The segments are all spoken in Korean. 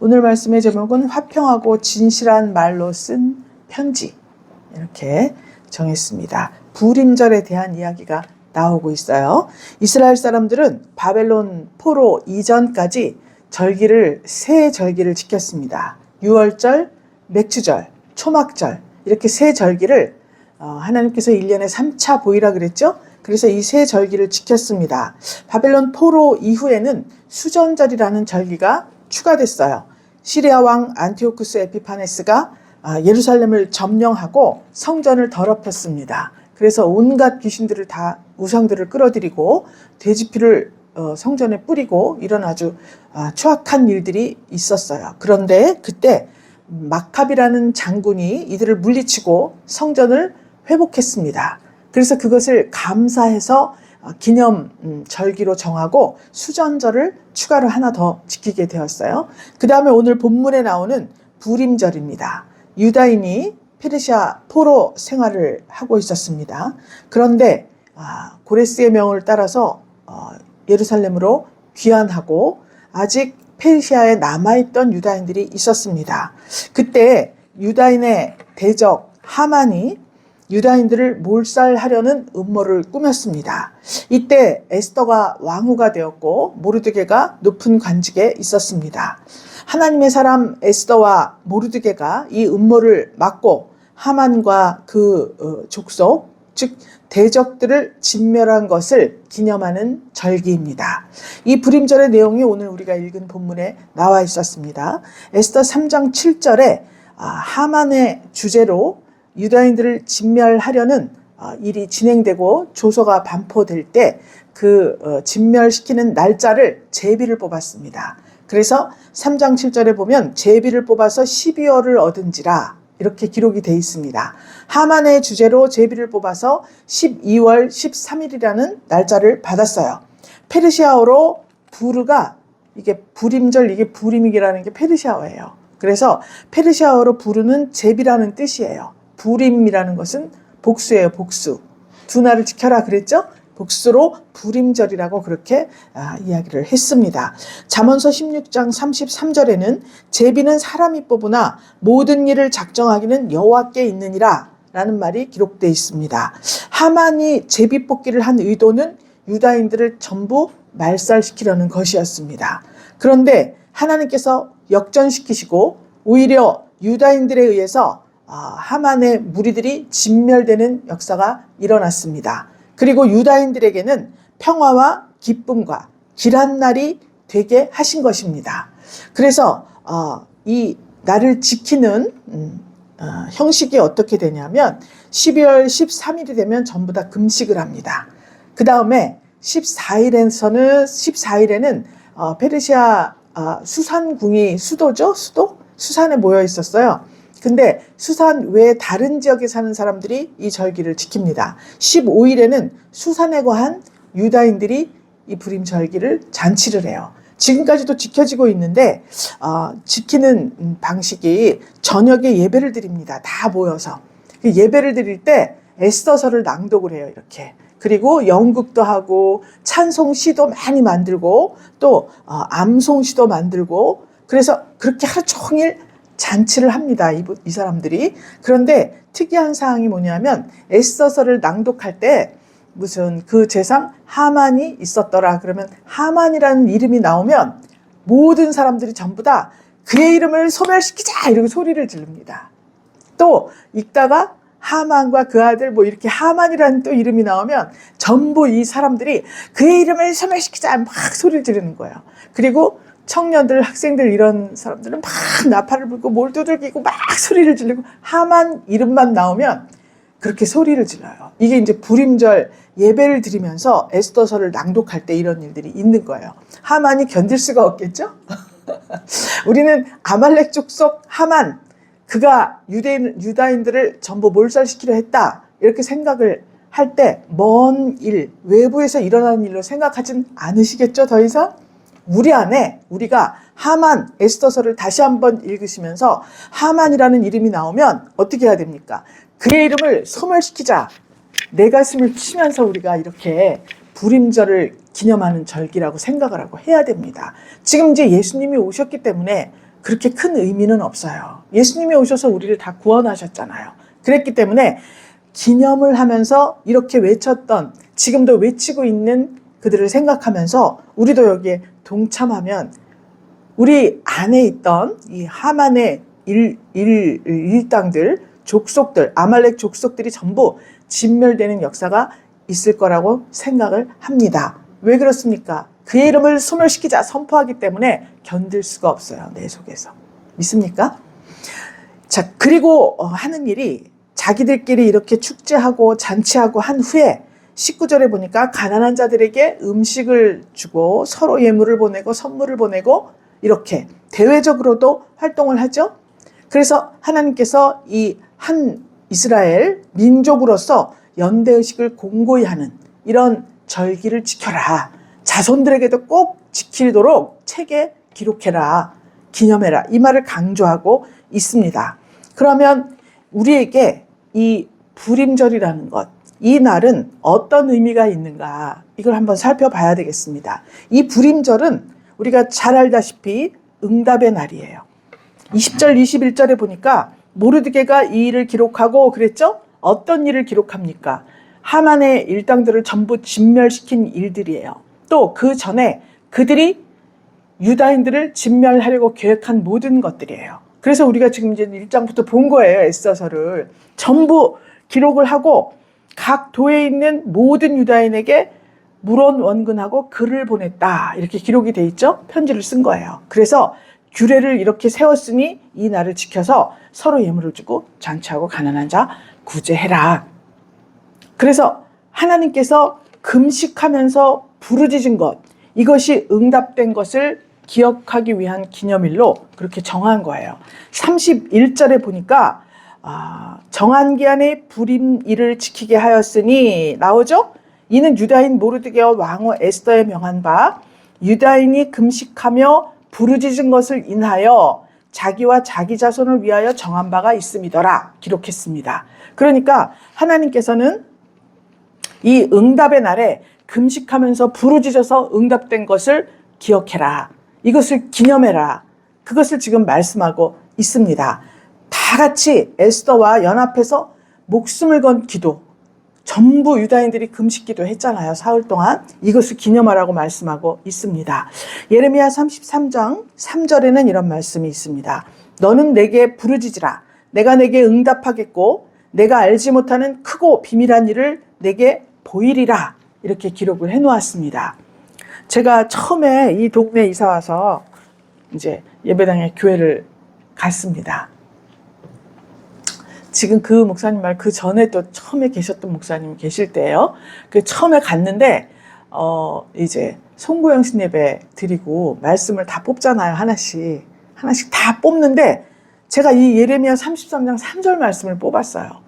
오늘 말씀의 제목은 화평하고 진실한 말로 쓴 편지, 이렇게 정했습니다. 부림절에 대한 이야기가 나오고 있어요. 이스라엘 사람들은 바벨론 포로 이전까지 세 절기를 지켰습니다. 유월절, 맥주절, 초막절, 이렇게 세 절기를 하나님께서 1년에 3차 보이라 그랬죠. 그래서 이 세 절기를 지켰습니다. 바벨론 포로 이후에는 수전절이라는 절기가 추가됐어요. 시리아 왕 안티오쿠스 에피파네스가 예루살렘을 점령하고 성전을 더럽혔습니다. 그래서 온갖 귀신들을 다 우상들을 끌어들이고 돼지피를 성전에 뿌리고 이런 아주 추악한 일들이 있었어요. 그런데 그때 마캅이라는 장군이 이들을 물리치고 성전을 회복했습니다. 그래서 그것을 감사해서 기념 절기로 정하고 수전절을 추가로 하나 더 지키게 되었어요. 그 다음에 오늘 본문에 나오는 부림절입니다. 유다인이 페르시아 포로 생활을 하고 있었습니다. 그런데 고레스의 명을 따라서 예루살렘으로 귀환하고 아직 페르시아에 남아있던 유다인들이 있었습니다. 그때 유다인의 대적 하만이 유다인들을 몰살하려는 음모를 꾸몄습니다. 이때 에스더가 왕후가 되었고 모르드게가 높은 관직에 있었습니다. 하나님의 사람 에스더와 모르드게가 이 음모를 막고 하만과 그 족속, 즉 대적들을 진멸한 것을 기념하는 절기입니다. 이 부림절의 내용이 오늘 우리가 읽은 본문에 나와 있었습니다. 에스더 3장 7절에 하만의 주제로 유다인들을 진멸하려는 일이 진행되고 조서가 반포될 때 그 진멸시키는 날짜를 제비를 뽑았습니다. 그래서 3장 7절에 보면 제비를 뽑아서 12월을 얻은지라 이렇게 기록이 되어 있습니다. 하만의 주제로 제비를 뽑아서 12월 13일이라는 날짜를 받았어요. 페르시아어로 부르가 이게 부림절, 이게 부림이라는 게 페르시아어예요. 그래서 페르시아어로 부르는 제비라는 뜻이에요. 부림이라는 것은 복수예요. 복수. 두 날을 지켜라 그랬죠? 복수로 부림절이라고 그렇게 이야기를 했습니다. 잠언서 16장 33절에는 제비는 사람이 뽑으나 모든 일을 작정하기는 여호와께 있느니라 라는 말이 기록되어 있습니다. 하만이 제비 뽑기를 한 의도는 유다인들을 전부 말살시키려는 것이었습니다. 그런데 하나님께서 역전시키시고 오히려 유다인들에 의해서 하만의 무리들이 진멸되는 역사가 일어났습니다. 그리고 유다인들에게는 평화와 기쁨과 길한 날이 되게 하신 것입니다. 그래서 이 날을 지키는 형식이 어떻게 되냐면 12월 13일이 되면 전부 다 금식을 합니다. 그 다음에 14일에는 페르시아 수산궁이 수도죠? 수산에 모여 있었어요. 근데 수산 외에 다른 지역에 사는 사람들이 이 절기를 지킵니다. 15일에는 수산에 거한 유다인들이 이 부림 절기를 잔치를 해요. 지금까지도 지켜지고 있는데 지키는 방식이 저녁에 예배를 드립니다. 다 모여서. 예배를 드릴 때 에스더서를 낭독을 해요. 이렇게. 그리고 연극도 하고 찬송시도 많이 만들고 또 암송시도 만들고 그래서 그렇게 하루 종일 잔치를 합니다. 이 사람들이. 그런데 특이한 사항이 뭐냐면 에스더서를 낭독할 때 무슨 그 제상 하만이 있었더라. 그러면 하만이라는 이름이 나오면 모든 사람들이 전부 다 그의 이름을 소멸시키자 이러고 소리를 지릅니다. 또 읽다가 하만과 그 아들 뭐 이렇게 하만이라는 또 이름이 나오면 전부 이 사람들이 그의 이름을 소멸시키자 막 소리를 지르는 거예요. 그리고 청년들, 학생들 이런 사람들은 막 나팔을 불고 뭘 두들기고 막 소리를 지르고 하만 이름만 나오면 그렇게 소리를 질러요. 이게 이제 부림절 예배를 드리면서 에스더서를 낭독할 때 이런 일들이 있는 거예요. 하만이 견딜 수가 없겠죠? 우리는 아말렉 족속 하만, 그가 유다인들을 전부 몰살시키려 했다. 이렇게 생각을 할 때 먼 일, 외부에서 일어나는 일로 생각하진 않으시겠죠? 더 이상? 우리 안에 우리가 하만 에스더서를 다시 한번 읽으시면서 하만이라는 이름이 나오면 어떻게 해야 됩니까? 그의 이름을 소멸시키자. 내 가슴을 치면서 우리가 이렇게 부림절을 기념하는 절기라고 생각을 하고 해야 됩니다. 지금 이제 예수님이 오셨기 때문에 그렇게 큰 의미는 없어요. 예수님이 오셔서 우리를 다 구원하셨잖아요. 그랬기 때문에 기념을 하면서 이렇게 외쳤던, 지금도 외치고 있는 그들을 생각하면서 우리도 여기에 동참하면 우리 안에 있던 이 하만의 일당들, 족속들, 아말렉 족속들이 전부 진멸되는 역사가 있을 거라고 생각을 합니다. 왜 그렇습니까? 그의 이름을 소멸시키자 선포하기 때문에 견딜 수가 없어요. 내 속에서. 믿습니까? 자, 그리고 하는 일이 자기들끼리 이렇게 축제하고 잔치하고 한 후에 19절에 보니까 가난한 자들에게 음식을 주고 서로 예물을 보내고 선물을 보내고 이렇게 대외적으로도 활동을 하죠. 그래서 하나님께서 이 한 이스라엘 민족으로서 연대의식을 공고히 하는 이런 절기를 지켜라. 자손들에게도 꼭 지키도록 책에 기록해라. 기념해라. 이 말을 강조하고 있습니다. 그러면 우리에게 이 불임절이라는 것, 이 날은 어떤 의미가 있는가, 이걸 한번 살펴봐야 되겠습니다. 이 불임절은 우리가 잘 알다시피 응답의 날이에요. 20절 21절에 보니까 모르드게가 이 일을 기록하고 그랬죠? 어떤 일을 기록합니까? 하만의 일당들을 전부 진멸시킨 일들이에요. 또 그 전에 그들이 유다인들을 진멸하려고 계획한 모든 것들이에요. 그래서 우리가 지금 이제 1장부터 본 거예요. 에스더서를 전부 기록을 하고 각 도에 있는 모든 유다인에게 물론 원근하고 글을 보냈다. 이렇게 기록이 돼 있죠. 편지를 쓴 거예요. 그래서 규례를 이렇게 세웠으니 이 날을 지켜서 서로 예물을 주고 잔치하고 가난한 자 구제해라. 그래서 하나님께서 금식하면서 부르짖은 것, 이것이 응답된 것을 기억하기 위한 기념일로 그렇게 정한 거예요. 31절에 보니까 정한 기한의 불임일을 지키게 하였으니 나오죠? 이는 유다인 모르드게와 왕후 에스더에 명한 바 유다인이 금식하며 부르짖은 것을 인하여 자기와 자기 자손을 위하여 정한 바가 있음이더라 기록했습니다. 그러니까 하나님께서는 이 응답의 날에 금식하면서 부르짖어서 응답된 것을 기억해라. 이것을 기념해라. 그것을 지금 말씀하고 있습니다. 다 같이 에스더와 연합해서 목숨을 건 기도, 전부 유다인들이 금식기도 했잖아요. 사흘 동안. 이것을 기념하라고 말씀하고 있습니다. 예레미야 33장 3절에는 이런 말씀이 있습니다. 너는 내게 부르짖으라. 내가 내게 응답하겠고 내가 알지 못하는 크고 비밀한 일을 내게 보이리라. 이렇게 기록을 해놓았습니다. 제가 처음에 이 동네에 이사 와서 이제 예배당에 교회를 갔습니다. 지금 그 목사님 말 그 전에 또 처음에 계셨던 목사님 계실 때예요. 그 처음에 갔는데 이제 송구영신 예배 드리고 말씀을 다 뽑잖아요. 하나씩 다 뽑는데 제가 이 예레미야 33장 3절 말씀을 뽑았어요.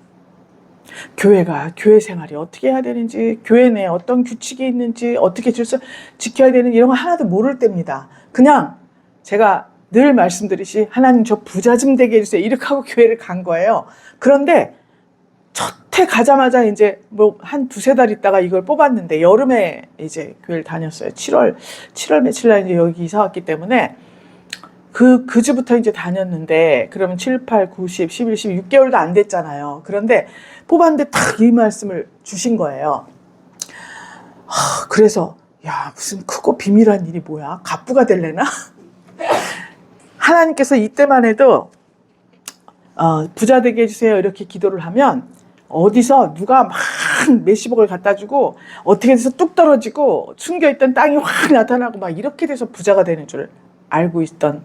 교회 생활이 어떻게 해야 되는지, 교회 내에 어떤 규칙이 있는지, 어떻게 질서 지켜야 되는지 이런 거 하나도 모를 때입니다. 그냥 제가 늘 말씀드리시 하나님 저 부자 좀 되게 해주세요. 이렇게 하고 교회를 간 거예요. 그런데 첫 해 가자마자 이제 뭐 한 두세 달 있다가 이걸 뽑았는데 여름에 이제 교회를 다녔어요. 7월 며칠 날 이제 여기 이사 왔기 때문에 그 주부터 이제 다녔는데 그러면 7, 8, 9, 10, 11, 12, 6개월도 안 됐잖아요. 그런데 뽑았는데 딱 이 말씀을 주신 거예요. 그래서 야 무슨 크고 비밀한 일이 뭐야? 갑부가 될래나? 하나님께서 이때만 해도 부자 되게 해주세요 이렇게 기도를 하면 어디서 누가 막 몇십억을 갖다 주고 어떻게 돼서 뚝 떨어지고 숨겨있던 땅이 확 나타나고 막 이렇게 돼서 부자가 되는 줄 알고 있던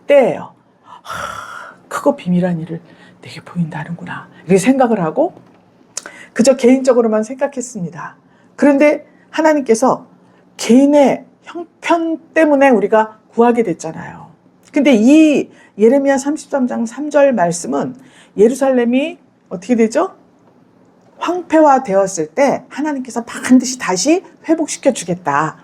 때예요. 크고 비밀한 일을 내게 보인다는구나 이렇게 생각을 하고 그저 개인적으로만 생각했습니다. 그런데 하나님께서 개인의 형편 때문에 우리가 구하게 됐잖아요. 근데 이 예레미야 33장 3절 말씀은 예루살렘이 어떻게 되죠? 황폐화 되었을 때 하나님께서 반드시 다시 회복시켜 주겠다.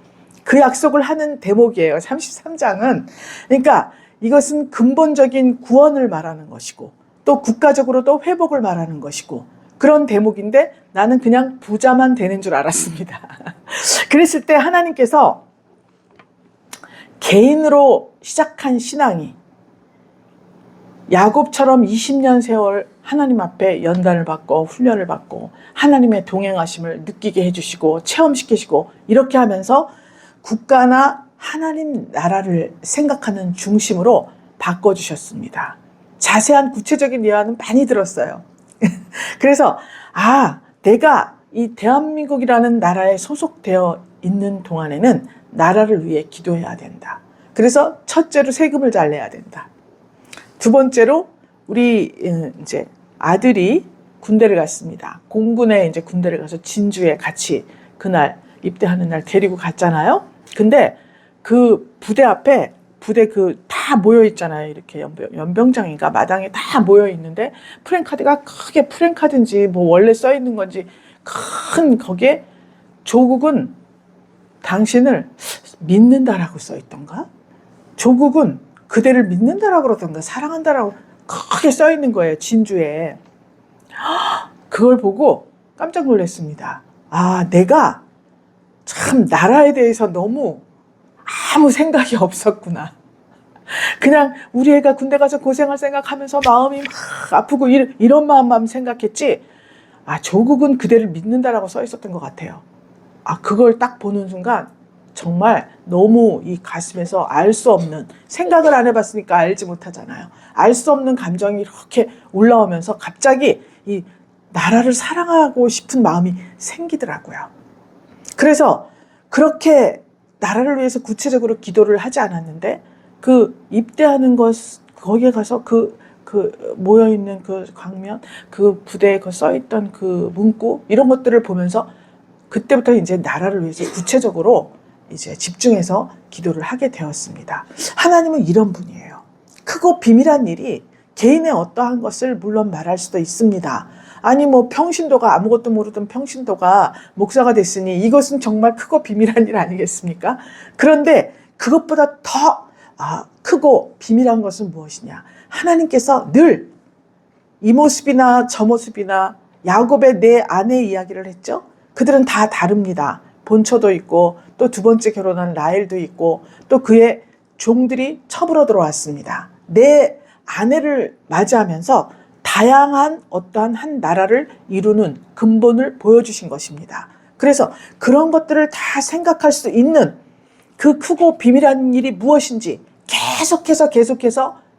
그 약속을 하는 대목이에요. 33장은. 그러니까 이것은 근본적인 구원을 말하는 것이고 또 국가적으로도 회복을 말하는 것이고 그런 대목인데 나는 그냥 부자만 되는 줄 알았습니다. 그랬을 때 하나님께서 개인으로 시작한 신앙이 야곱처럼 20년 세월 하나님 앞에 연단을 받고 훈련을 받고 하나님의 동행하심을 느끼게 해주시고 체험시키시고 이렇게 하면서 국가나 하나님 나라를 생각하는 중심으로 바꿔주셨습니다. 자세한 구체적인 예화는 많이 들었어요. 그래서 내가 이 대한민국이라는 나라에 소속되어 있는 동안에는 나라를 위해 기도해야 된다. 그래서 첫째로 세금을 잘 내야 된다. 두 번째로 우리 이제 아들이 군대를 갔습니다. 공군에 이제 군대를 가서 진주에 같이 그날 입대하는 날 데리고 갔잖아요. 근데 그 부대 앞에 부대 다 모여 있잖아요. 이렇게 연병장인가 마당에 다 모여 있는데 프랭카드가 크게 프랭카드인지 뭐 원래 써 있는 건지 큰 거기에 조국은 당신을 믿는다라고 써 있던가? 조국은 그대를 믿는다라고 그러던가 사랑한다라고 크게 써 있는 거예요. 진주에. 그걸 보고 깜짝 놀랐습니다. 내가 참 나라에 대해서 너무 아무 생각이 없었구나. 그냥 우리 애가 군대 가서 고생할 생각하면서 마음이 막 아프고 이런 마음만 생각했지 조국은 그대를 믿는다라고 써 있었던 것 같아요. 그걸 딱 보는 순간 정말 너무 이 가슴에서 알 수 없는 생각을 안 해봤으니까 알지 못하잖아요. 알 수 없는 감정이 이렇게 올라오면서 갑자기 이 나라를 사랑하고 싶은 마음이 생기더라고요. 그래서 그렇게 나라를 위해서 구체적으로 기도를 하지 않았는데 그 입대하는 거기에 가서 모여있는 그 광면, 그 부대에 써있던 그 문구 이런 것들을 보면서 그때부터 이제 나라를 위해서 구체적으로 이제 집중해서 기도를 하게 되었습니다. 하나님은 이런 분이에요. 크고 비밀한 일이 개인의 어떠한 것을 물론 말할 수도 있습니다. 아니 평신도가 아무것도 모르던 평신도가 목사가 됐으니 이것은 정말 크고 비밀한 일 아니겠습니까? 그런데 그것보다 더 크고 비밀한 것은 무엇이냐? 하나님께서 늘 이 모습이나 저 모습이나 야곱의 네 아내 이야기를 했죠. 그들은 다 다릅니다. 본처도 있고 또 두 번째 결혼한 라헬도 있고 또 그의 종들이 첩으로 들어왔습니다. 네 아내를 맞이하면서 다양한 어떠한 한 나라를 이루는 근본을 보여주신 것입니다. 그래서 그런 것들을 다 생각할 수 있는 그 크고 비밀한 일이 무엇인지 계속해서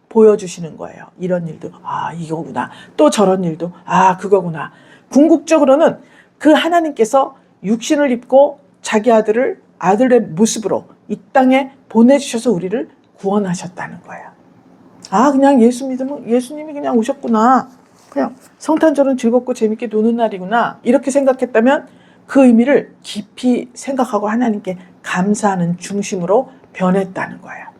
보여주시는 거예요. 이런 일도 이거구나. 또 저런 일도 그거구나. 궁극적으로는 그 하나님께서 육신을 입고 자기 아들의 모습으로 이 땅에 보내주셔서 우리를 구원하셨다는 거예요. 그냥 예수 믿으면 예수님이 그냥 오셨구나. 그냥 성탄절은 즐겁고 재밌게 노는 날이구나. 이렇게 생각했다면 그 의미를 깊이 생각하고 하나님께 감사하는 중심으로 변했다는 거예요.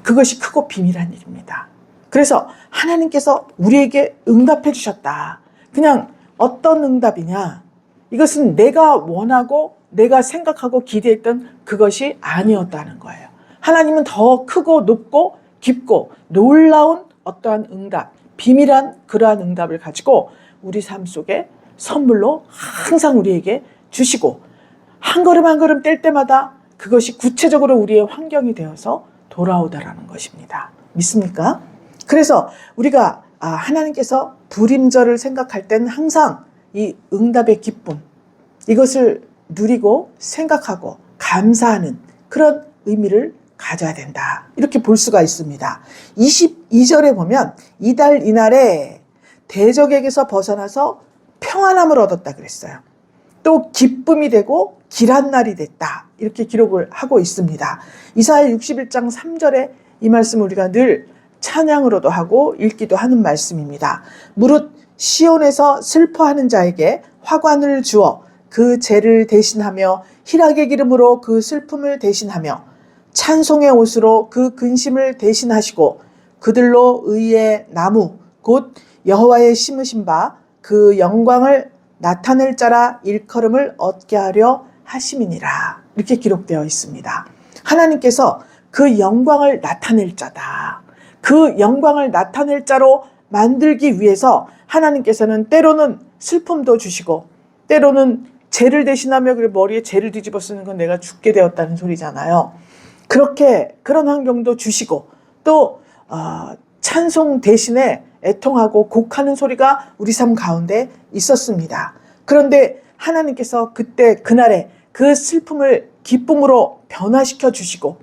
그것이 크고 비밀한 일입니다. 그래서 하나님께서 우리에게 응답해 주셨다. 그냥 어떤 응답이냐? 이것은 내가 원하고 내가 생각하고 기대했던 그것이 아니었다는 거예요. 하나님은 더 크고 높고 깊고 놀라운 어떠한 응답, 비밀한 그러한 응답을 가지고 우리 삶 속에 선물로 항상 우리에게 주시고 한 걸음 한 걸음 뗄 때마다 그것이 구체적으로 우리의 환경이 되어서 돌아오다라는 것입니다. 믿습니까? 그래서 우리가 하나님께서 불임절을 생각할 때는 항상 이 응답의 기쁨, 이것을 누리고 생각하고 감사하는 그런 의미를 가져야 된다. 이렇게 볼 수가 있습니다. 22절에 보면 이달 이날에 대적에게서 벗어나서 평안함을 얻었다 그랬어요. 또 기쁨이 되고 길한 날이 됐다. 이렇게 기록을 하고 있습니다. 이사야 61장 3절에 이 말씀 우리가 늘 찬양으로도 하고 읽기도 하는 말씀입니다. 무릇 시온에서 슬퍼하는 자에게 화관을 주어 그 죄를 대신하며 희락의 기름으로 그 슬픔을 대신하며 찬송의 옷으로 그 근심을 대신하시고 그들로 의의 나무 곧 여호와의 심으신 바 그 영광을 나타낼 자라 일컬음을 얻게 하려 하심이니라. 이렇게 기록되어 있습니다. 하나님께서 그 영광을 나타낼 자다. 그 영광을 나타낼 자로 만들기 위해서 하나님께서는 때로는 슬픔도 주시고 때로는 죄를 대신하며 머리에 죄를 뒤집어 쓰는 건 내가 죽게 되었다는 소리잖아요. 그렇게 그런 환경도 주시고 또 찬송 대신에 애통하고 곡하는 소리가 우리 삶 가운데 있었습니다. 그런데 하나님께서 그때 그날에 그 슬픔을 기쁨으로 변화시켜 주시고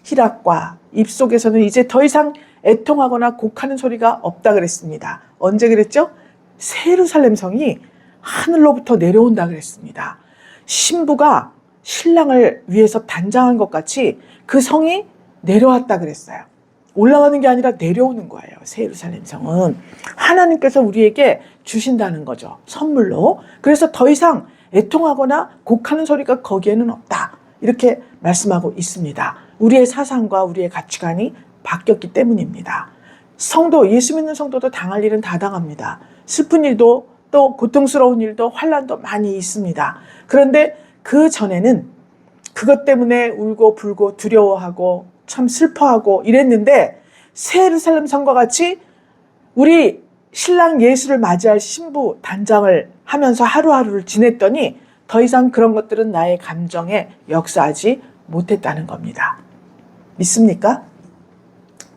희락과 입속에서는 이제 더 이상 애통하거나 곡하는 소리가 없다 그랬습니다. 언제 그랬죠? 새 예루살렘 성이 하늘로부터 내려온다 그랬습니다. 신부가 신랑을 위해서 단장한 것 같이 그 성이 내려왔다 그랬어요. 올라가는 게 아니라 내려오는 거예요. 새 예루살렘 성은 하나님께서 우리에게 주신다는 거죠. 선물로. 그래서 더 이상 애통하거나 곡하는 소리가 거기에는 없다. 이렇게 말씀하고 있습니다. 우리의 사상과 우리의 가치관이 바뀌었기 때문입니다. 성도, 예수 믿는 성도도 당할 일은 다 당합니다. 슬픈 일도 또 고통스러운 일도 환난도 많이 있습니다. 그런데 그 전에는 그것 때문에 울고 불고 두려워하고 참 슬퍼하고 이랬는데 새 예루살렘 성과 같이 우리 신랑 예수를 맞이할 신부 단장을 하면서 하루하루를 지냈더니 더 이상 그런 것들은 나의 감정에 역사하지 못했다는 겁니다. 믿습니까?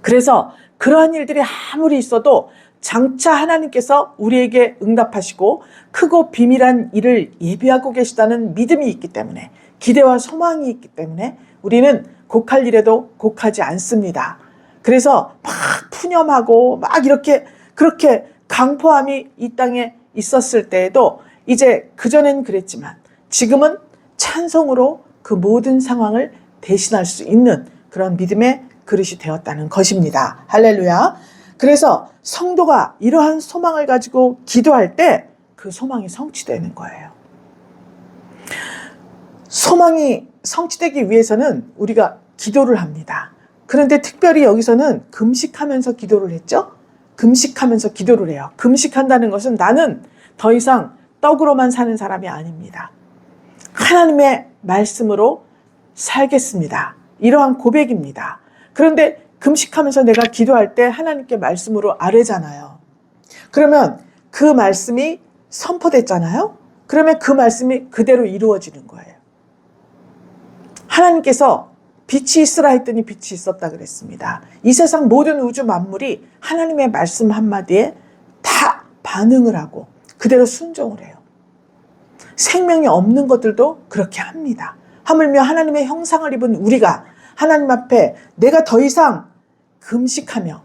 그래서 그러한 일들이 아무리 있어도 장차 하나님께서 우리에게 응답하시고 크고 비밀한 일을 예비하고 계시다는 믿음이 있기 때문에 기대와 소망이 있기 때문에 우리는 곡할 일에도 곡하지 않습니다. 그래서 막 푸념하고 막 이렇게 그렇게 강포함이 이 땅에 있었을 때에도 이제 그전엔 그랬지만 지금은 찬송으로 그 모든 상황을 대신할 수 있는 그런 믿음의 그릇이 되었다는 것입니다. 할렐루야. 그래서 성도가 이러한 소망을 가지고 기도할 때 그 소망이 성취되는 거예요. 소망이 성취되기 위해서는 우리가 기도를 합니다. 그런데 특별히 여기서는 금식하면서 기도를 했죠? 금식하면서 기도를 해요. 금식한다는 것은 나는 더 이상 떡으로만 사는 사람이 아닙니다. 하나님의 말씀으로 살겠습니다. 이러한 고백입니다. 그런데 금식하면서 내가 기도할 때 하나님께 말씀으로 아뢰잖아요. 그러면 그 말씀이 선포됐잖아요. 그러면 그 말씀이 그대로 이루어지는 거예요. 하나님께서 빛이 있으라 했더니 빛이 있었다 그랬습니다. 이 세상 모든 우주 만물이 하나님의 말씀 한마디에 다 반응을 하고 그대로 순종을 해요. 생명이 없는 것들도 그렇게 합니다. 하물며 하나님의 형상을 입은 우리가 하나님 앞에 내가 더 이상 금식하며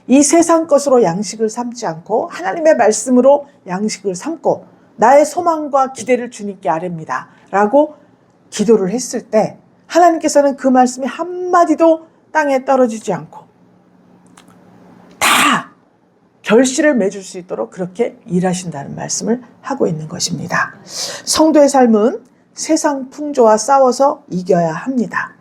이 세상 것으로 양식을 삼지 않고 하나님의 말씀으로 양식을 삼고 나의 소망과 기대를 주님께 아뢰입니다 라고 기도를 했을 때 하나님께서는 그 말씀이 한마디도 땅에 떨어지지 않고 다 결실을 맺을 수 있도록 그렇게 일하신다는 말씀을 하고 있는 것입니다. 성도의 삶은 세상 풍조와 싸워서 이겨야 합니다.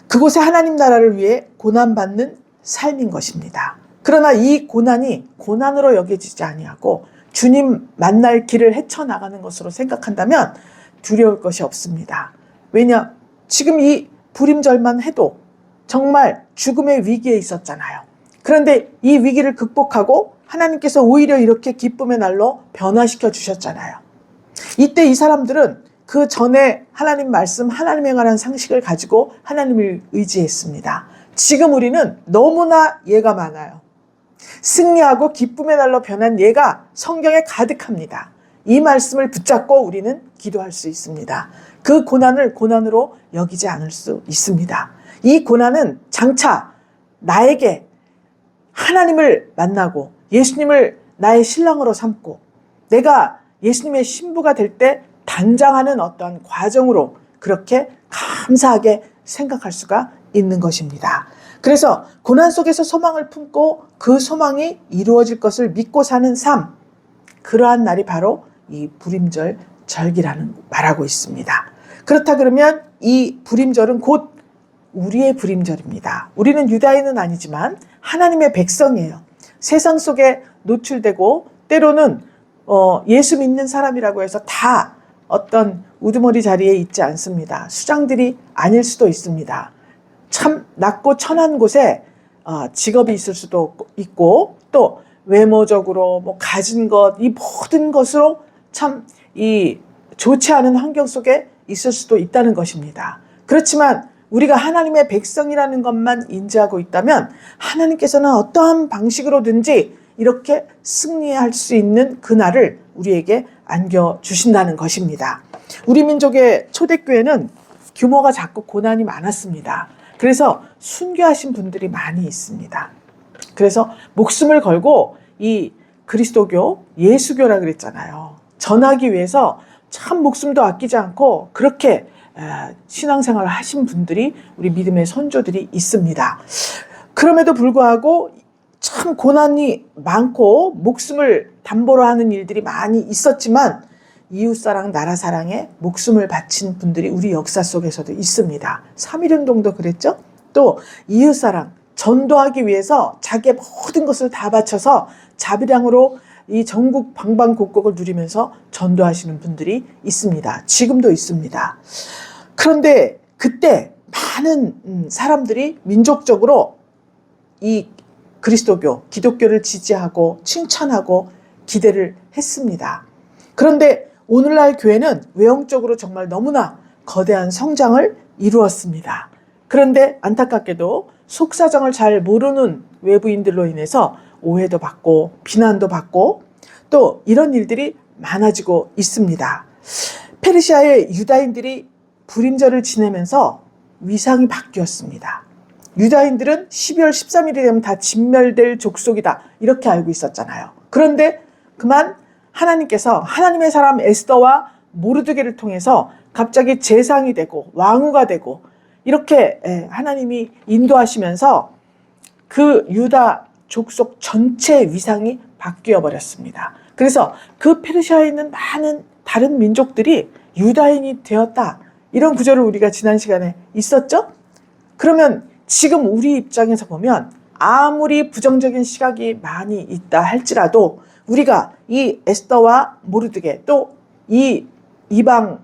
그곳에 하나님 나라를 위해 고난받는 삶인 것입니다. 그러나 이 고난이 고난으로 여겨지지 아니하고 주님 만날 길을 헤쳐나가는 것으로 생각한다면 두려울 것이 없습니다. 왜냐? 지금 이 불임절만 해도 정말 죽음의 위기에 있었잖아요. 그런데 이 위기를 극복하고 하나님께서 오히려 이렇게 기쁨의 날로 변화시켜 주셨잖아요. 이때 이 사람들은 그 전에 하나님 말씀, 하나님에 관한 상식을 가지고 하나님을 의지했습니다. 지금 우리는 너무나 예가 많아요. 승리하고 기쁨의 날로 변한 예가 성경에 가득합니다. 이 말씀을 붙잡고 우리는 기도할 수 있습니다. 그 고난을 고난으로 여기지 않을 수 있습니다. 이 고난은 장차 나에게 하나님을 만나고 예수님을 나의 신랑으로 삼고 내가 예수님의 신부가 될 때 단장하는 어떠한 과정으로 그렇게 감사하게 생각할 수가 있는 것입니다. 그래서 고난 속에서 소망을 품고 그 소망이 이루어질 것을 믿고 사는 삶, 그러한 날이 바로 이 불임절 절기라는 말하고 있습니다. 그렇다 그러면 이 불임절은 곧 우리의 불임절입니다. 우리는 유다인은 아니지만 하나님의 백성이에요. 세상 속에 노출되고 때로는 예수 믿는 사람이라고 해서 다 어떤 우두머리 자리에 있지 않습니다. 수장들이 아닐 수도 있습니다. 참 낮고 천한 곳에 직업이 있을 수도 있고 또 외모적으로 뭐 가진 것, 이 모든 것으로 참 이 좋지 않은 환경 속에 있을 수도 있다는 것입니다. 그렇지만 우리가 하나님의 백성이라는 것만 인지하고 있다면 하나님께서는 어떠한 방식으로든지 이렇게 승리할 수 있는 그날을 우리에게 안겨주신다는 것입니다. 우리 민족의 초대교회는 규모가 작고 고난이 많았습니다. 그래서 순교하신 분들이 많이 있습니다. 그래서 목숨을 걸고 이 그리스도교, 예수교라 그랬잖아요. 전하기 위해서 참 목숨도 아끼지 않고 그렇게 신앙생활을 하신 분들이 우리 믿음의 선조들이 있습니다. 그럼에도 불구하고 참 고난이 많고 목숨을 담보로 하는 일들이 많이 있었지만 이웃사랑, 나라사랑에 목숨을 바친 분들이 우리 역사 속에서도 있습니다. 3.1운동도 그랬죠? 또 이웃사랑, 전도하기 위해서 자기의 모든 것을 다 바쳐서 자비량으로 이 전국 방방곡곡을 누리면서 전도하시는 분들이 있습니다. 지금도 있습니다. 그런데 그때 많은 사람들이 민족적으로 이 그리스도교, 기독교를 지지하고 칭찬하고 기대를 했습니다. 그런데 오늘날 교회는 외형적으로 정말 너무나 거대한 성장을 이루었습니다. 그런데 안타깝게도 속사정을 잘 모르는 외부인들로 인해서 오해도 받고 비난도 받고 또 이런 일들이 많아지고 있습니다. 페르시아의 유다인들이 불임절을 지내면서 위상이 바뀌었습니다. 유다인들은 12월 13일이 되면 다 진멸될 족속이다 이렇게 알고 있었잖아요. 그런데 그만 하나님께서 하나님의 사람 에스더와 모르드게를 통해서 갑자기 재상이 되고 왕후가 되고 이렇게 하나님이 인도하시면서 그 유다 족속 전체의 위상이 바뀌어 버렸습니다. 그래서 그 페르시아에 있는 많은 다른 민족들이 유다인이 되었다. 이런 구절을 우리가 지난 시간에 있었죠? 그러면 지금 우리 입장에서 보면 아무리 부정적인 시각이 많이 있다 할지라도 우리가 이 에스더와 모르드게 또 이 이방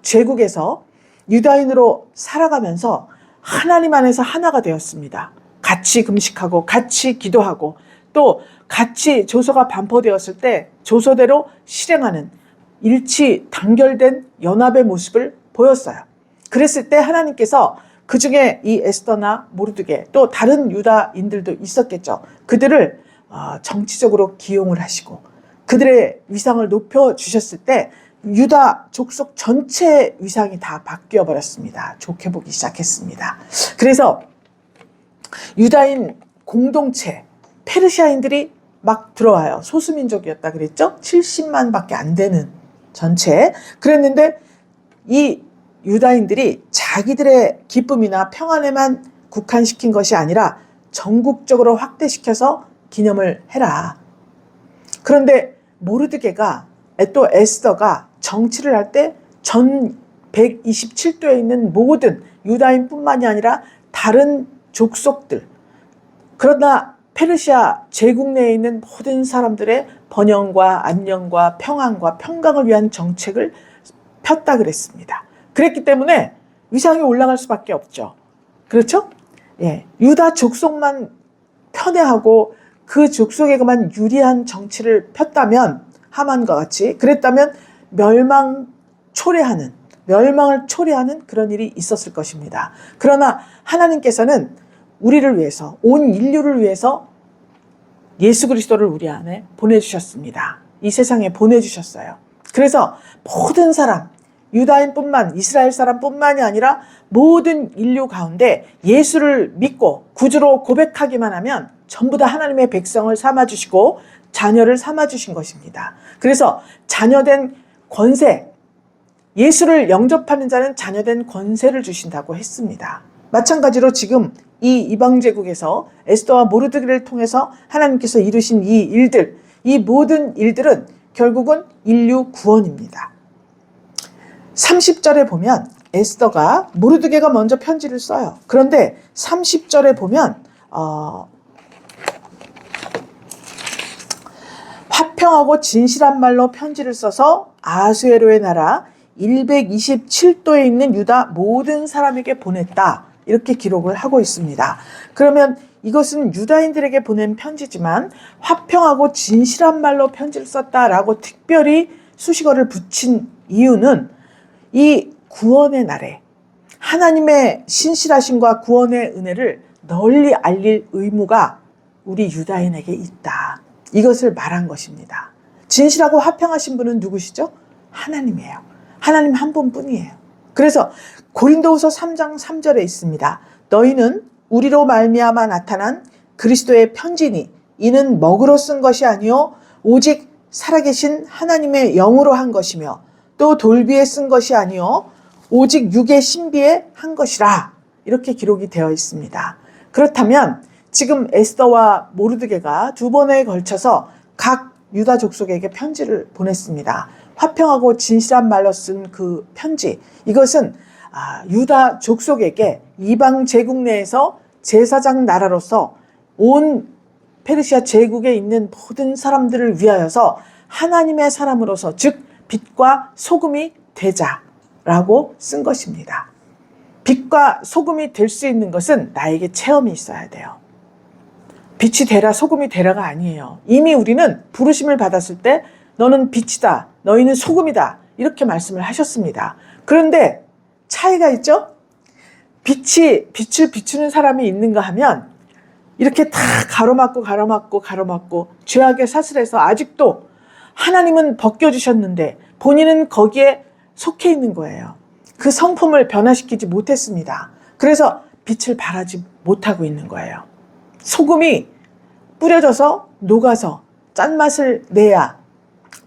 제국에서 유다인으로 살아가면서 하나님 안에서 하나가 되었습니다. 같이 금식하고 같이 기도하고 또 같이 조서가 반포되었을 때 조서대로 실행하는 일치 단결된 연합의 모습을 보였어요. 그랬을 때 하나님께서 그 중에 이 에스더나 모르드게 또 다른 유다인들도 있었겠죠. 그들을 정치적으로 기용을 하시고 그들의 위상을 높여주셨을 때 유다 족속 전체의 위상이 다 바뀌어 버렸습니다. 좋게 보기 시작했습니다. 그래서 유다인 공동체, 페르시아인들이 막 들어와요. 소수민족이었다 그랬죠? 70만 밖에 안 되는 전체. 그랬는데 이 유다인들이 자기들의 기쁨이나 평안에만 국한시킨 것이 아니라 전국적으로 확대시켜서 기념을 해라. 그런데 모르드게가 또 에스더가 정치를 할 때 전 127도에 있는 모든 유다인뿐만이 아니라 다른 족속들 그러나 페르시아 제국 내에 있는 모든 사람들의 번영과 안녕과 평안과 평강을 위한 정책을 폈다 그랬습니다. 그랬기 때문에 위상이 올라갈 수밖에 없죠. 그렇죠? 예, 유다 족속만 편애하고 그 족속에게만 유리한 정치를 폈다면 하만과 같이 그랬다면 멸망을 초래하는 그런 일이 있었을 것입니다. 그러나 하나님께서는 우리를 위해서 온 인류를 위해서 예수 그리스도를 우리 안에 보내주셨습니다. 이 세상에 보내주셨어요. 그래서 모든 사람 유다인뿐만 이스라엘 사람뿐만이 아니라 모든 인류 가운데 예수를 믿고 구주로 고백하기만 하면 전부 다 하나님의 백성을 삼아주시고 자녀를 삼아주신 것입니다. 그래서 자녀된 권세, 예수를 영접하는 자는 자녀된 권세를 주신다고 했습니다. 마찬가지로 지금 이 이방제국에서 에스더와 모르드게를 통해서 하나님께서 이루신 이 일들, 이 모든 일들은 결국은 인류 구원입니다. 30절에 보면 에스더가 모르드게가 먼저 편지를 써요. 그런데 30절에 보면 화평하고 진실한 말로 편지를 써서 아수에로의 나라 127도에 있는 유다 모든 사람에게 보냈다. 이렇게 기록을 하고 있습니다. 그러면 이것은 유다인들에게 보낸 편지지만 화평하고 진실한 말로 편지를 썼다라고 특별히 수식어를 붙인 이유는 이 구원의 날에 하나님의 신실하심과 구원의 은혜를 널리 알릴 의무가 우리 유다인에게 있다. 이것을 말한 것입니다. 진실하고 화평하신 분은 누구시죠? 하나님이에요. 하나님 한 분뿐이에요. 그래서 고린도후서 3장 3절에 있습니다. 너희는 우리로 말미암아 나타난 그리스도의 편지니 이는 먹으로 쓴 것이 아니요 오직 살아계신 하나님의 영으로 한 것이며 또 돌비에 쓴 것이 아니요 오직 육의 신비에 한 것이라. 이렇게 기록이 되어 있습니다. 그렇다면 지금 에스더와 모르드게가 두 번에 걸쳐서 각 유다 족속에게 편지를 보냈습니다. 화평하고 진실한 말로 쓴 그 편지, 이것은 유다 족속에게 이방 제국 내에서 제사장 나라로서 온 페르시아 제국에 있는 모든 사람들을 위하여서 하나님의 사람으로서, 즉 빛과 소금이 되자라고 쓴 것입니다. 빛과 소금이 될 수 있는 것은 나에게 체험이 있어야 돼요. 빛이 되라 소금이 되라가 아니에요. 이미 우리는 부르심을 받았을 때 너는 빛이다, 너희는 소금이다, 이렇게 말씀을 하셨습니다. 그런데 차이가 있죠? 빛을 비추는 사람이 있는가 하면 이렇게 다 가로막고 죄악에 사슬해서 아직도 하나님은 벗겨주셨는데 본인은 거기에 속해 있는 거예요. 그 성품을 변화시키지 못했습니다. 그래서 빛을 발하지 못하고 있는 거예요. 소금이 뿌려져서 녹아서 짠맛을 내야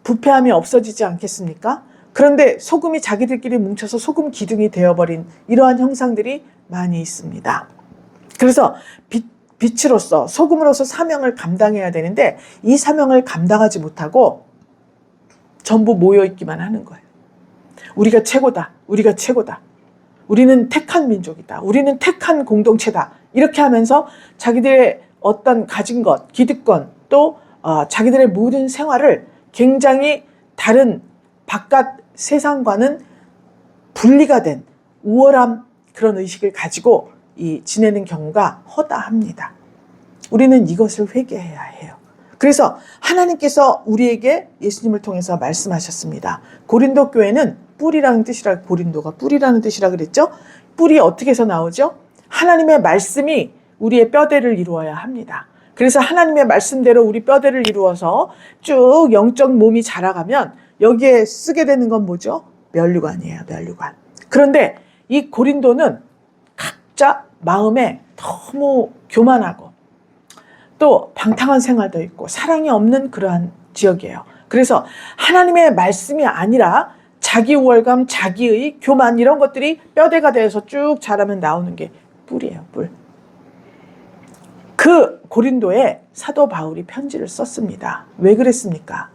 부패함이 없어지지 않겠습니까? 그런데 소금이 자기들끼리 뭉쳐서 소금 기둥이 되어버린 이러한 형상들이 많이 있습니다. 그래서 빛으로서, 소금으로서 사명을 감당해야 되는데 이 사명을 감당하지 못하고 전부 모여있기만 하는 거예요. 우리가 최고다, 우리가 최고다, 우리는 택한 민족이다, 우리는 택한 공동체다, 이렇게 하면서 자기들의 어떤 가진 것, 기득권, 또 자기들의 모든 생활을 굉장히 다른 바깥 세상과는 분리가 된 우월함, 그런 의식을 가지고 지내는 경우가 허다합니다. 우리는 이것을 회개해야 해요. 그래서 하나님께서 우리에게 예수님을 통해서 말씀하셨습니다. 고린도 교회는 뿌리라는 뜻이라, 고린도가 뿌리라는 뜻이라 그랬죠? 뿔이 어떻게 해서 나오죠? 하나님의 말씀이 우리의 뼈대를 이루어야 합니다. 그래서 하나님의 말씀대로 우리 뼈대를 이루어서 쭉 영적 몸이 자라가면 여기에 쓰게 되는 건 뭐죠? 면류관이에요, 면류관. 그런데 이 고린도는 각자 마음에 너무 교만하고 또 방탕한 생활도 있고 사랑이 없는 그러한 지역이에요. 그래서 하나님의 말씀이 아니라 자기 우월감, 자기의 교만, 이런 것들이 뼈대가 되어서 쭉 자라면 나오는 게 뿔이에요, 뿔. 그 고린도에 사도 바울이 편지를 썼습니다. 왜 그랬습니까?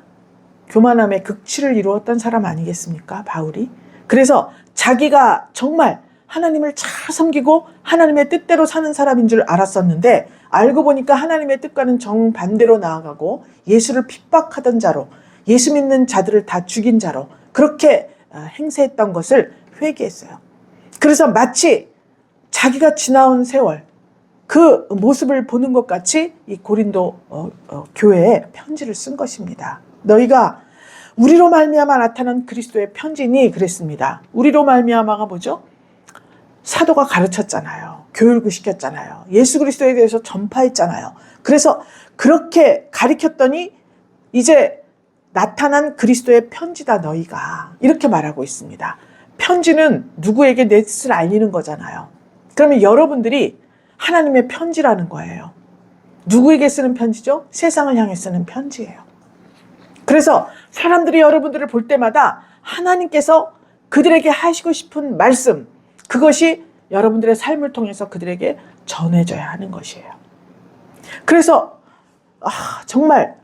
교만함의 극치를 이루었던 사람 아니겠습니까, 바울이? 그래서 자기가 정말 하나님을 잘 섬기고 하나님의 뜻대로 사는 사람인 줄 알았었는데 알고 보니까 하나님의 뜻과는 정반대로 나아가고 예수를 핍박하던 자로, 예수 믿는 자들을 다 죽인 자로 그렇게 행세했던 것을 회개했어요. 그래서 마치 자기가 지나온 세월, 그 모습을 보는 것 같이 이 고린도 교회에 편지를 쓴 것입니다. 너희가 우리로 말미암아 나타난 그리스도의 편지니, 그랬습니다. 우리로 말미암아가 뭐죠? 사도가 가르쳤잖아요. 교육을 시켰잖아요. 예수 그리스도에 대해서 전파했잖아요. 그래서 그렇게 가르쳤더니 이제 나타난 그리스도의 편지다 너희가, 이렇게 말하고 있습니다. 편지는 누구에게 내 뜻을 알리는 거잖아요. 그러면 여러분들이 하나님의 편지라는 거예요. 누구에게 쓰는 편지죠? 세상을 향해 쓰는 편지예요. 그래서 사람들이 여러분들을 볼 때마다 하나님께서 그들에게 하시고 싶은 말씀, 그것이 여러분들의 삶을 통해서 그들에게 전해져야 하는 것이에요. 그래서 정말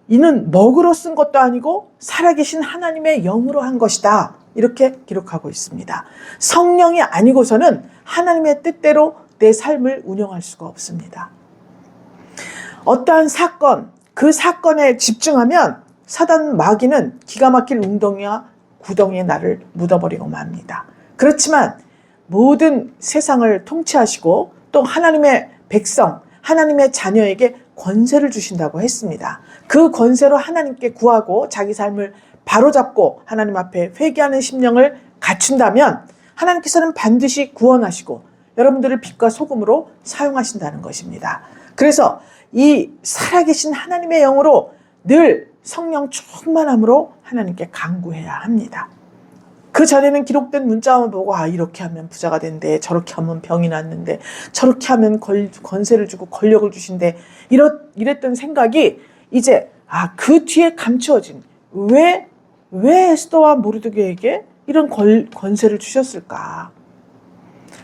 이는 먹으로 쓴 것도 아니고 살아계신 하나님의 영으로 한 것이다, 이렇게 기록하고 있습니다. 성령이 아니고서는 하나님의 뜻대로 내 삶을 운영할 수가 없습니다. 어떠한 사건, 그 사건에 집중하면 사단 마귀는 기가 막힐 웅덩이와 구덩이에 나를 묻어버리고 맙니다. 그렇지만 모든 세상을 통치하시고 또 하나님의 백성, 하나님의 자녀에게 권세를 주신다고 했습니다. 그 권세로 하나님께 구하고 자기 삶을 바로잡고 하나님 앞에 회개하는 심령을 갖춘다면 하나님께서는 반드시 구원하시고 여러분들을 빛과 소금으로 사용하신다는 것입니다. 그래서 이 살아계신 하나님의 영으로 늘 성령 충만함으로 하나님께 간구해야 합니다. 그 전에는 기록된 문자만 보고 이렇게 하면 부자가 된대, 저렇게 하면 병이 낫는데, 저렇게 하면 권세를 주고 권력을 주신대, 이랬던 생각이 이제 그 뒤에 감추어진 왜 에스더와 모르드게에게 이런 권세를 주셨을까?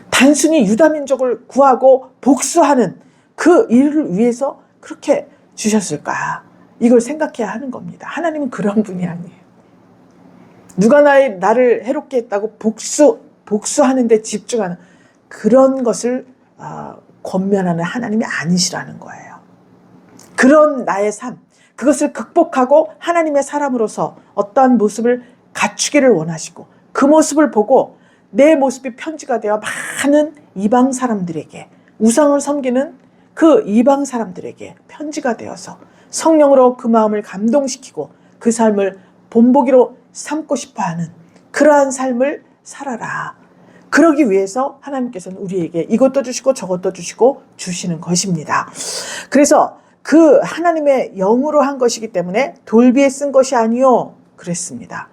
단순히 유다 민족을 구하고 복수하는 그 일을 위해서 그렇게 주셨을까? 이걸 생각해야 하는 겁니다. 하나님은 그런 분이 아니에요. 누가 나를 해롭게 했다고 복수하는 데 집중하는 그런 것을 권면하는 하나님이 아니시라는 거예요. 그런 나의 삶, 그것을 극복하고 하나님의 사람으로서 어떠한 모습을 갖추기를 원하시고 그 모습을 보고 내 모습이 편지가 되어 많은 이방 사람들에게, 우상을 섬기는 그 이방 사람들에게 편지가 되어서 성령으로 그 마음을 감동시키고 그 삶을 본보기로 삼고 싶어하는 그러한 삶을 살아라. 그러기 위해서 하나님께서는 우리에게 이것도 주시고 저것도 주시고 주시는 것입니다. 그래서 그 하나님의 영으로 한 것이기 때문에 돌비에 쓴 것이 아니요 그랬습니다.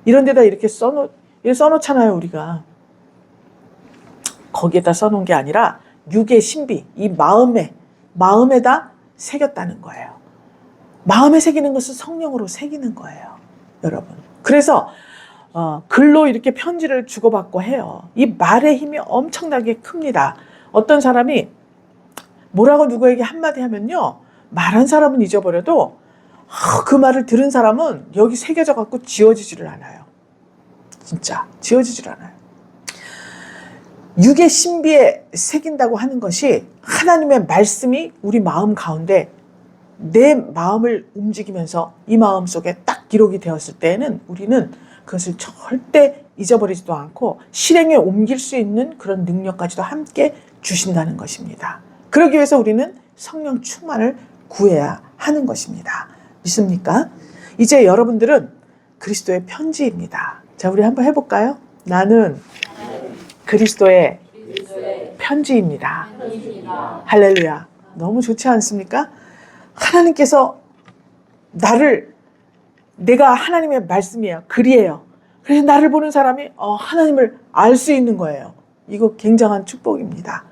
이런 데다 이렇게 써놓잖아요. 우리가 거기에다 써놓은 게 아니라 육의 신비, 이 마음에다 새겼다는 거예요. 마음에 새기는 것은 성령으로 새기는 거예요, 여러분. 그래서 글로 이렇게 편지를 주고받고 해요. 이 말의 힘이 엄청나게 큽니다. 어떤 사람이 뭐라고 누구에게 한마디 하면요, 말한 사람은 잊어버려도 그 말을 들은 사람은 여기 새겨져 갖고 지워지지를 않아요. 진짜 지워지질 않아요. 육의 신비에 새긴다고 하는 것이 하나님의 말씀이 우리 마음 가운데 내 마음을 움직이면서 이 마음 속에 딱 기록이 되었을 때에는 우리는 그것을 절대 잊어버리지도 않고 실행에 옮길 수 있는 그런 능력까지도 함께 주신다는 것입니다. 그러기 위해서 우리는 성령 충만을 구해야 하는 것입니다. 믿습니까? 이제 여러분들은 그리스도의 편지입니다. 자, 우리 한번 해볼까요? 나는 그리스도의 편지입니다. 할렐루야. 너무 좋지 않습니까? 하나님께서 내가 하나님의 말씀이에요. 글이에요. 그래서 나를 보는 사람이 하나님을 알 수 있는 거예요. 이거 굉장한 축복입니다.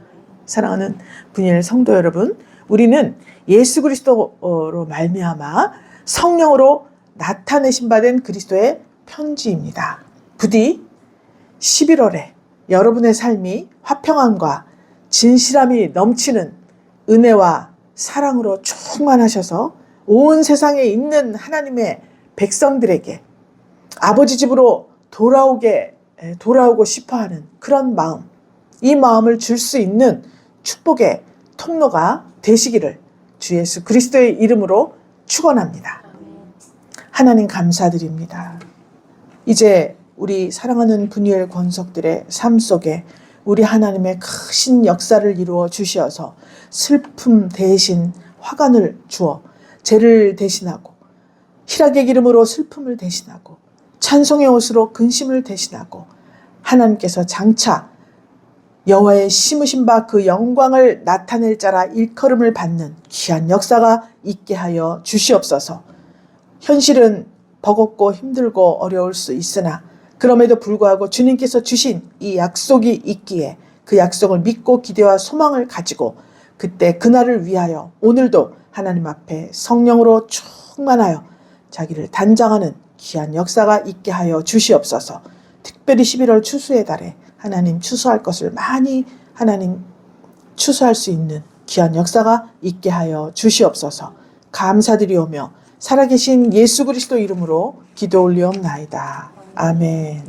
사랑하는 분열 성도 여러분, 우리는 예수 그리스도로 말미암아 성령으로 나타내신 바 된 그리스도의 편지입니다. 부디 11월에 여러분의 삶이 화평함과 진실함이 넘치는 은혜와 사랑으로 충만하셔서 온 세상에 있는 하나님의 백성들에게 아버지 집으로 돌아오고 싶어하는 그런 마음, 이 마음을 줄 수 있는 축복의 통로가 되시기를 주 예수 그리스도의 이름으로 축원합니다. 하나님 감사드립니다. 이제 우리 사랑하는 분이엘 권속들의 삶 속에 우리 하나님의 크신 역사를 이루어 주시어서 슬픔 대신 화관을 주어 죄를 대신하고 희락의 기름으로 슬픔을 대신하고 찬송의 옷으로 근심을 대신하고 하나님께서 장차 여호와의 심으신 바 그 영광을 나타낼 자라 일컬음을 받는 귀한 역사가 있게 하여 주시옵소서. 현실은 버겁고 힘들고 어려울 수 있으나 그럼에도 불구하고 주님께서 주신 이 약속이 있기에 그 약속을 믿고 기대와 소망을 가지고 그때 그날을 위하여 오늘도 하나님 앞에 성령으로 충만하여 자기를 단장하는 귀한 역사가 있게 하여 주시옵소서. 특별히 11월 추수의 달에 하나님 추수할 것을 많이 하나님 추수할 수 있는 귀한 역사가 있게 하여 주시옵소서. 감사드리오며 살아계신 예수 그리스도 이름으로 기도 올리옵나이다. 아멘.